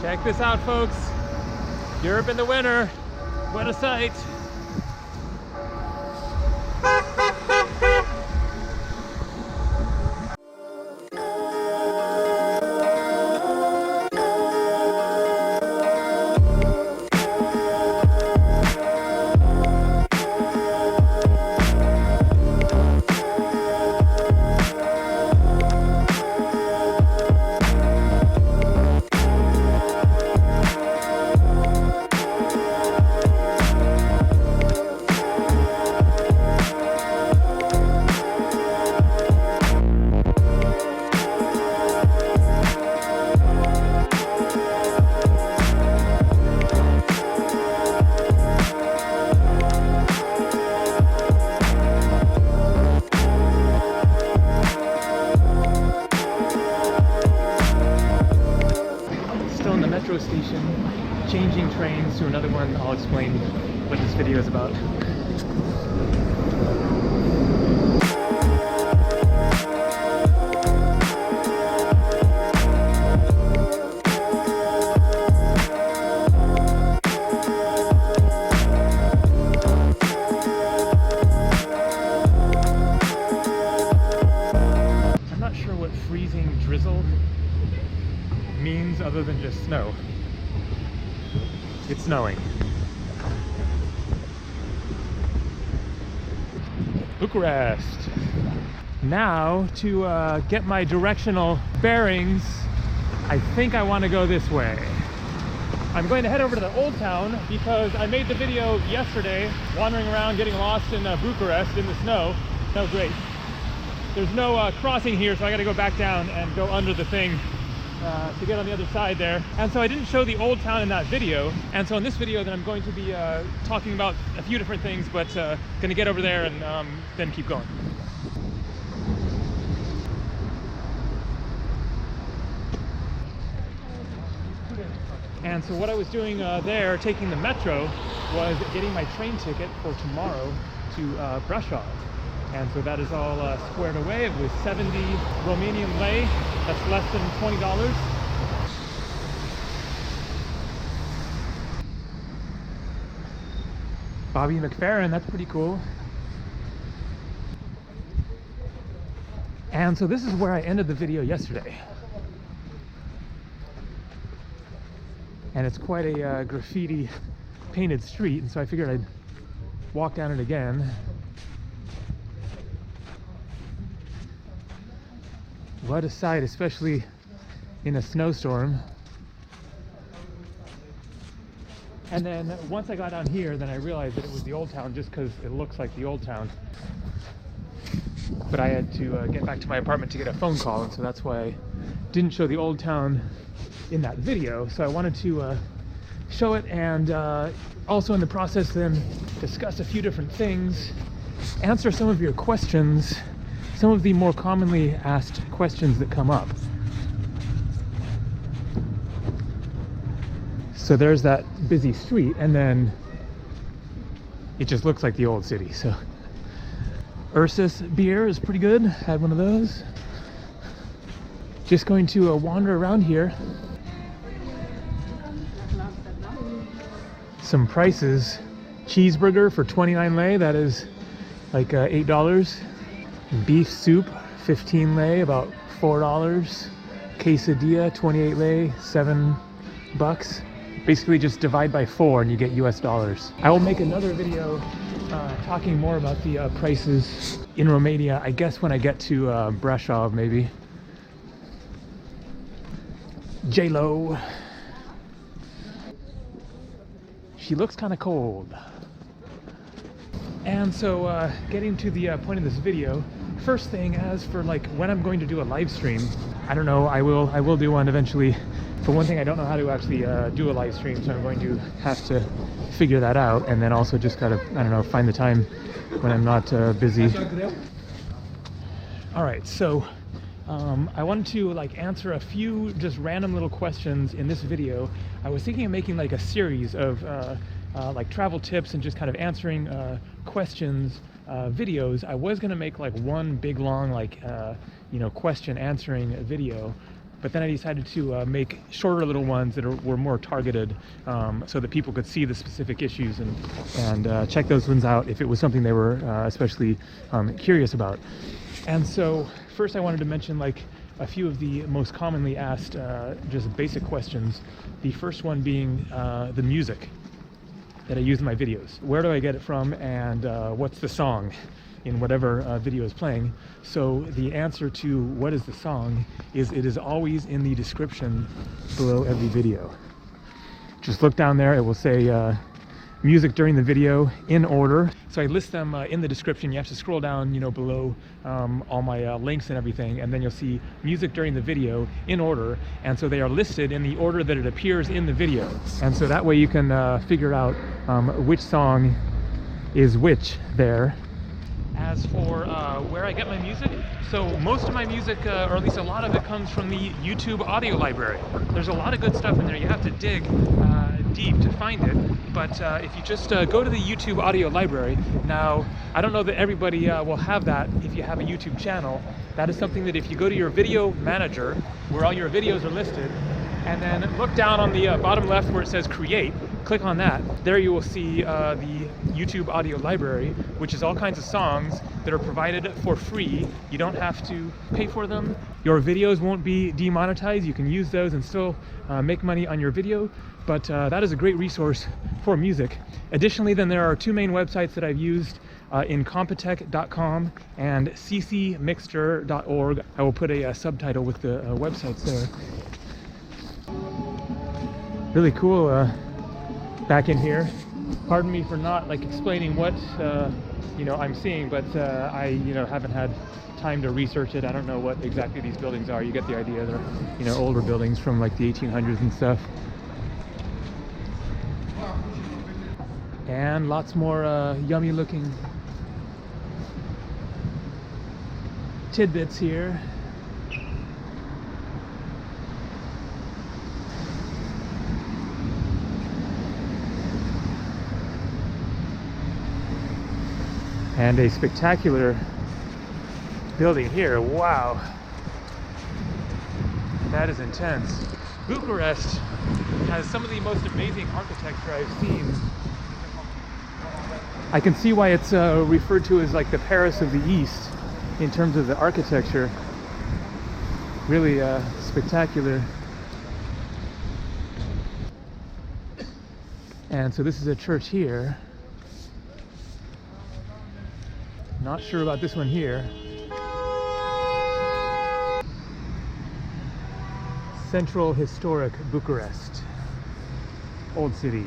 Check this out, folks. Europe in the winter. What a sight. Station, changing trains to another one. I'll explain what this video is about. I'm not sure what freezing drizzle means other than just snow. It's snowing. Bucharest. Now to get my directional bearings, I think I want to go this way. I'm going to head over to the old town because I made the video yesterday wandering around getting lost in Bucharest in the snow. That was great. There's no crossing here, so I got to go back down and go under the thing to get on the other side there. And so I didn't show the old town in that video, and so in this video then I'm going to be talking about a few different things, but gonna get over there and then keep going. And so what I was doing there, taking the metro, was getting my train ticket for tomorrow to Brașov. And so that is all squared away. It was 70 Romanian lei. That's less than $20. Bobby McFerrin, that's pretty cool. And so this is where I ended the video yesterday. And it's quite a graffiti painted street, and so I figured I'd walk down it again. What a sight, especially in a snowstorm. And then once I got down here, then I realized that it was the old town just because it looks like the old town. But I had to get back to my apartment to get a phone call, and so that's why I didn't show the old town in that video. So I wanted to show it, and also in the process then discuss a few different things, answer some of your questions, some of the more commonly asked questions that come up. So there's that busy street, and then it just looks like the old city. So Ursus beer is pretty good. Had one of those. Just going to wander around here. Some prices. Cheeseburger for 29 lei, that is like $8. Beef soup, 15 lei, about $4. Quesadilla, 28 lei, $7. Basically just divide by 4 and you get US dollars. I will make another video talking more about the prices in Romania, I guess when I get to Brașov maybe. J-Lo. She looks kind of cold. And so getting to the point of this video, first thing, as for like when I'm going to do a live stream, I don't know, I will do one eventually. For one thing, I don't know how to actually do a live stream, so I'm going to have to figure that out, and then also just gotta, I don't know, find the time when I'm not busy. All right, so I wanted to like answer a few just random little questions in this video. I was thinking of making like a series of like travel tips and just kind of answering questions videos. I was gonna make like one big long like you know, question answering video, but then I decided to make shorter little ones that were more targeted, so that people could see the specific issues and check those ones out if it was something they were especially curious about. And so first I wanted to mention like a few of the most commonly asked just basic questions. The first one being the music that I use in my videos. Where do I get it from, and what's the song in whatever video is playing? So the answer to what is the song is it is always in the description below every video. Just look down there, it will say music during the video in order. So I list them in the description. You have to scroll down, you know, below all my links and everything, and then you'll see music during the video in order. And so they are listed in the order that it appears in the video. And so that way you can figure out which song is which there. As for where I get my music, so most of my music, or at least a lot of it, comes from the YouTube audio library. There's a lot of good stuff in there. You have to dig deep to find it, but if you just go to the YouTube audio library, now I don't know that everybody will have that if you have a YouTube channel. That is something that if you go to your video manager, where all your videos are listed, and then look down on the bottom left where it says create, click on that. There you will see the YouTube audio library, which is all kinds of songs that are provided for free. You don't have to pay for them. Your videos won't be demonetized. You can use those and still make money on your video, but that is a great resource for music. Additionally, then there are two main websites that I've used, incompetech.com and ccmixter.org. I will put a subtitle with the websites there. Really cool back in here. Pardon me for not like explaining what you know, I'm seeing, but I haven't had time to research it. I don't know what exactly these buildings are. You get the idea. They're, you know, older buildings from like the 1800s and stuff. And lots more yummy looking tidbits here. And a spectacular building here. Wow, that is intense. Bucharest has some of the most amazing architecture I've seen. I can see why it's referred to as like the Paris of the East in terms of the architecture. Really spectacular. And so this is a church here. Not sure about this one here. Central Historic Bucharest. Old City.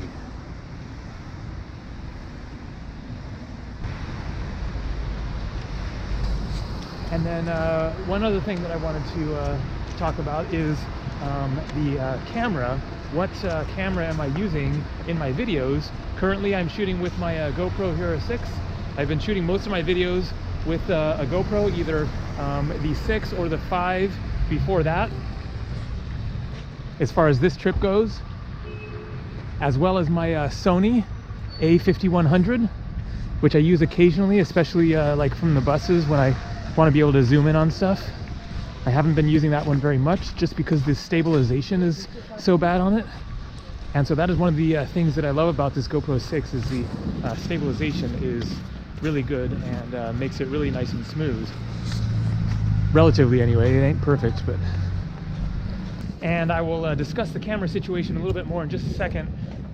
And then one other thing that I wanted to talk about is the camera. What camera am I using in my videos? Currently I'm shooting with my GoPro Hero 6. I've been shooting most of my videos with a GoPro, either the 6 or the 5 before that, as far as this trip goes, as well as my Sony A5100, which I use occasionally, especially like from the buses when I want to be able to zoom in on stuff. I haven't been using that one very much just because the stabilization is so bad on it. And so that is one of the things that I love about this GoPro 6 is the stabilization is really good and makes it really nice and smooth. Relatively anyway, it ain't perfect, but... And I will discuss the camera situation a little bit more in just a second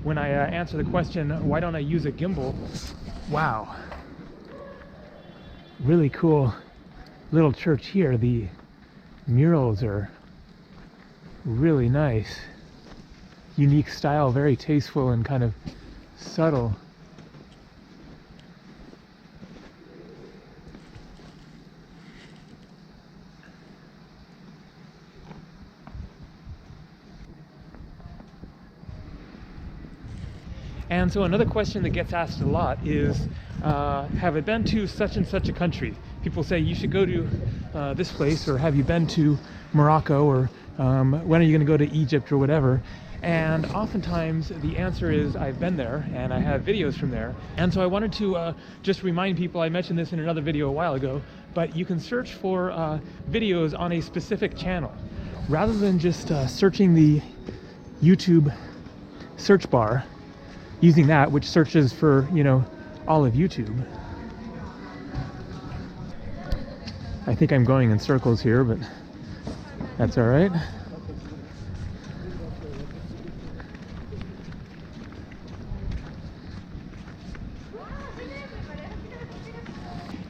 when I answer the question, why don't I use a gimbal? Wow. Really cool little church here. The murals are really nice. Unique style, very tasteful and kind of subtle. And so another question that gets asked a lot is, have I been to such and such a country? People say you should go to this place, or have you been to Morocco, or when are you going to go to Egypt or whatever? And oftentimes the answer is I've been there and I have videos from there. And so I wanted to just remind people, I mentioned this in another video a while ago, but you can search for videos on a specific channel. rather than just searching the YouTube search bar, using that, which searches for, you know, all of YouTube. I think I'm going in circles here, but that's all right.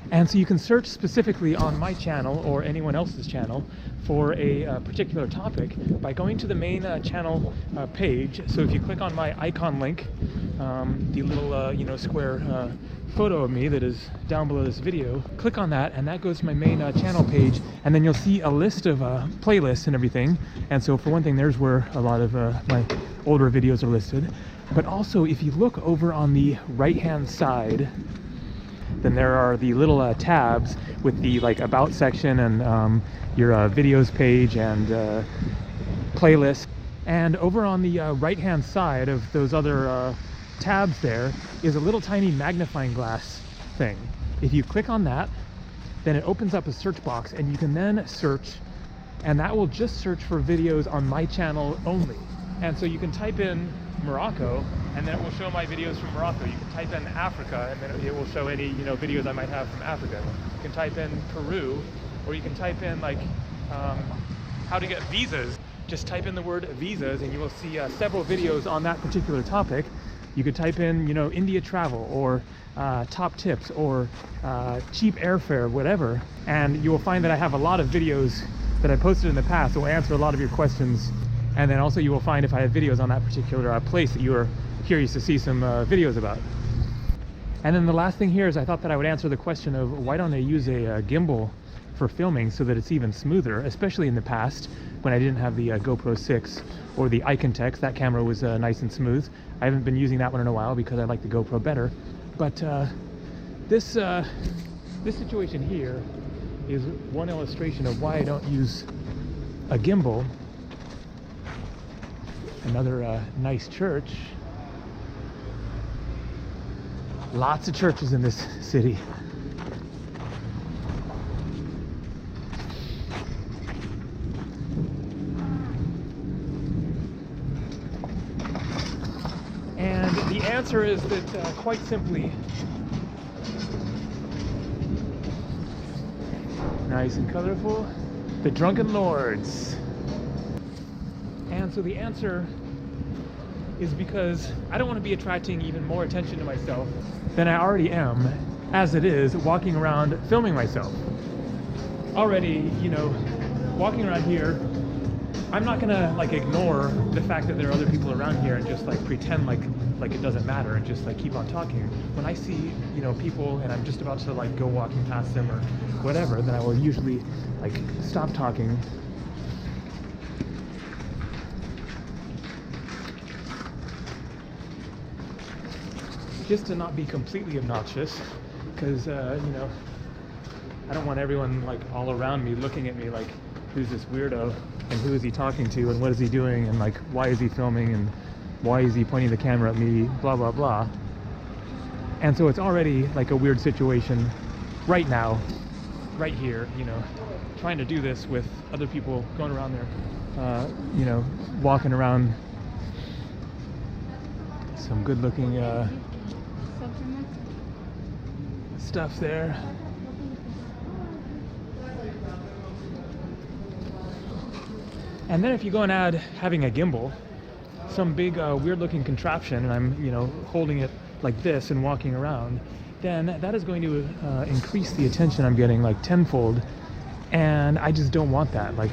And so you can search specifically on my channel or anyone else's channel for a particular topic by going to the main channel page. So if you click on my icon link, the little you know, square photo of me that is down below this video, click on that and that goes to my main channel page, and then you'll see a list of playlists and everything. And so for one thing, there's where a lot of my older videos are listed. But also if you look over on the right hand side, then there are the little tabs with the like about section and your videos page and playlist. And over on the right hand side of those other tabs there is a little tiny magnifying glass thing. If you click on that, then it opens up a search box and you can then search, and that will just search for videos on my channel only. And so you can type in Morocco and then it will show my videos from Morocco. You can type in Africa and then it will show any, you know, videos I might have from Africa. You can type in Peru, or you can type in like how to get visas. Just type in the word visas and you will see several videos on that particular topic. You could type in, you know, India travel or top tips or cheap airfare, whatever, and you will find that I have a lot of videos that I posted in the past that will answer a lot of your questions. And then also you will find if I have videos on that particular place that you are curious to see some videos about. And then the last thing here is I thought that I would answer the question of why don't I use a gimbal for filming so that it's even smoother, especially in the past when I didn't have the GoPro 6 or the Icontex. That camera was nice and smooth. I haven't been using that one in a while because I like the GoPro better. But this situation here is one illustration of why I don't use a gimbal. Another nice church. Lots of churches in this city. And the answer is that quite simply, nice and colorful, the Drunken Lords. And so the answer is because I don't want to be attracting even more attention to myself than I already am, as it is walking around filming myself. Already, you know, walking around here, I'm not gonna like ignore the fact that there are other people around here and just like pretend like it doesn't matter and just like keep on talking. When I see, you know, people and I'm just about to like go walking past them or whatever, then I will usually like stop talking. Just to not be completely obnoxious, because you know, I don't want everyone like all around me looking at me like, who's this weirdo and who is he talking to and what is he doing and like why is he filming and why is he pointing the camera at me, blah blah blah. And so it's already like a weird situation right now, right here, you know, trying to do this with other people going around there, you know, walking around. Some good looking stuff there. And then if you go and add having a gimbal, some big weird looking contraption, and I'm, you know, holding it like this and walking around, then that is going to increase the attention I'm getting like tenfold, and I just don't want that. Like,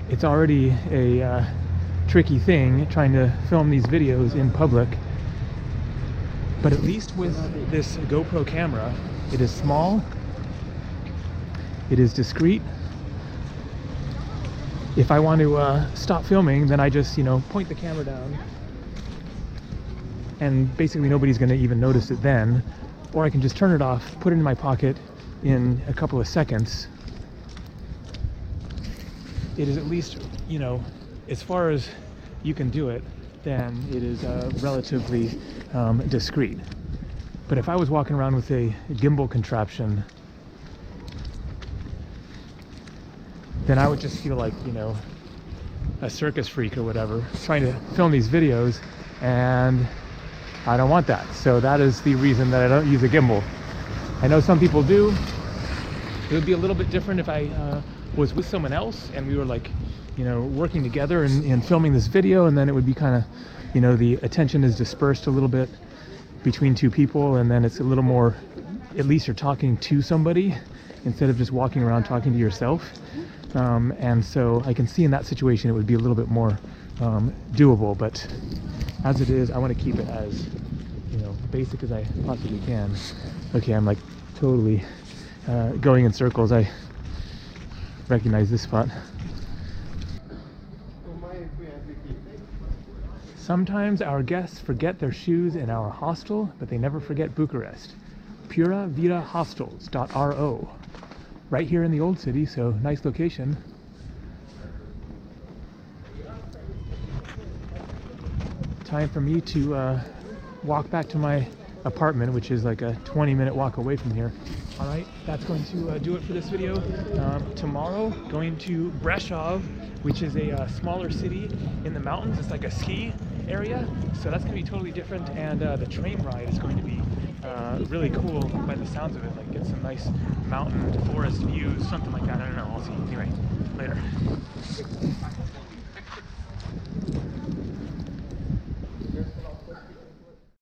it's already a tricky thing trying to film these videos in public. But at least with this GoPro camera, it is small, it is discreet. If I want to stop filming, then I just, you know, point the camera down and basically nobody's going to even notice it then. Or I can just turn it off, put it in my pocket in a couple of seconds. It is at least, you know, as far as you can do it, then it is relatively discreet. But if I was walking around with a gimbal contraption, then I would just feel like, you know, a circus freak or whatever, trying to film these videos, and I don't want that. So that is the reason that I don't use a gimbal. I know some people do. It would be a little bit different if I was with someone else and we were like, you know, working together and filming this video, and then it would be kind of, you know, the attention is dispersed a little bit between two people, and then it's a little more, at least you're talking to somebody instead of just walking around talking to yourself. And so I can see in that situation it would be a little bit more doable, but as it is, I want to keep it as, you know, basic as I possibly can. Okay, I'm like totally going in circles. I recognize this spot. Sometimes our guests forget their shoes in our hostel, but they never forget Bucharest. PuraVidaHostels.ro. Right here in the old city, so nice location. Time for me to walk back to my apartment, which is like a 20-minute walk away from here. All right, that's going to do it for this video. Tomorrow, going to Brezov, which is a smaller city in the mountains. It's like a ski area, so that's going to be totally different, and the train ride is going to be really cool by the sounds of it. Like, get some nice mountain forest views, something like that. I don't know, we'll see. Anyway, later.